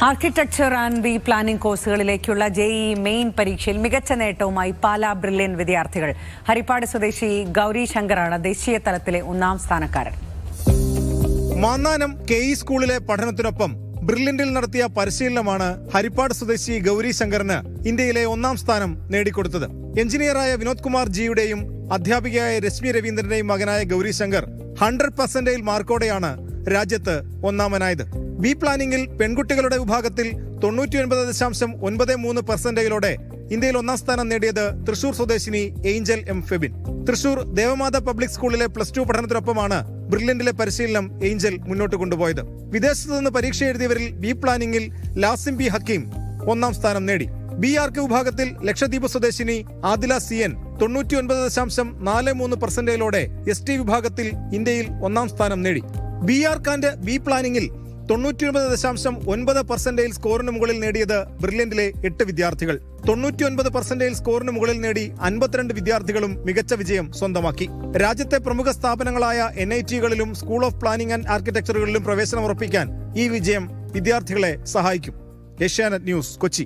Architecture and B planning കോഴ്സുകളിലേക്കുള്ള JEE main പരീക്ഷയിൽ മികച്ച നേട്ടവുമായി പാലാ ബ്രില്യൻ വിദ്യാർത്ഥികൾ. ഹരിപ്പാട് സ്വദേശി ഗൗരി ശങ്കറാണ് ദേശീയ തലത്തിലെ ഒന്നാം സ്ഥാനക്കാരൻ. മാന്നാനം കെഇ സ്കൂളിലെ പഠനത്തിനൊപ്പം ബ്രില്യന്റിൽ നടത്തിയ പരിശീലനമാണ് ഹരിപ്പാട് സ്വദേശി ഗൗരി ശങ്കറിന് ഇന്ത്യയിലെ ഒന്നാം സ്ഥാനം നേടിക്കൊടുത്തത്. എഞ്ചിനീയറായ വിനോദ് കുമാർ ജിയുടെയും അധ്യാപികയായ രശ്മി രവീന്ദ്രന്റെയും മകനായ ഗൗരി ശങ്കർ 100% മാർക്കോടെയാണ് രാജ്യത്ത് ഒന്നാമനായത്. ബി പ്ലാനിംഗിൽ പെൺകുട്ടികളുടെ വിഭാഗത്തിൽ 99.93% ഇന്ത്യയിൽ ഒന്നാം സ്ഥാനം നേടിയത് തൃശൂർ സ്വദേശിനി Angel M Febin. Thrissur Devamatha public സ്കൂളിലെ +2 പഠനത്തിനൊപ്പമാണ് ബ്രില്യന്റിലെ പരിശീലനം ഏഞ്ചൽ മുന്നോട്ട് കൊണ്ടുപോയത്. വിദേശത്തു നിന്ന് പരീക്ഷ എഴുതിയവരിൽ ബി പ്ലാനിംഗിൽ ലാസിം ബി ഹക്കീം ഒന്നാം സ്ഥാനം നേടി. ബി ആർക്ക് വിഭാഗത്തിൽ ലക്ഷദ്വീപ് സ്വദേശിനി ആദില സിയൻ 99.43% ST വിഭാഗത്തിൽ ഇന്ത്യയിൽ ഒന്നാം സ്ഥാനം നേടി. ബി ആർക്ക് ആൻഡ് ബി പ്ലാനിംഗിൽ 99.9% സ്കോറിന് മുകളിൽ നേടിയത് ബ്രില്യന്റിലെ 8 വിദ്യാർത്ഥികൾ. 99% സ്കോറിന് മുകളിൽ നേടി 52 വിദ്യാർത്ഥികളും മികച്ച വിജയം സ്വന്തമാക്കി. രാജ്യത്തെ പ്രമുഖ സ്ഥാപനങ്ങളായ NIT-കളിലും സ്കൂൾ ഓഫ് പ്ലാനിംഗ് ആൻഡ് ആർക്കിടെക്ചറുകളിലും പ്രവേശനം ഉറപ്പിക്കാൻ ഈ വിജയം വിദ്യാർത്ഥികളെ സഹായിക്കും. ഏഷ്യാനെറ്റ് ന്യൂസ്, കൊച്ചി.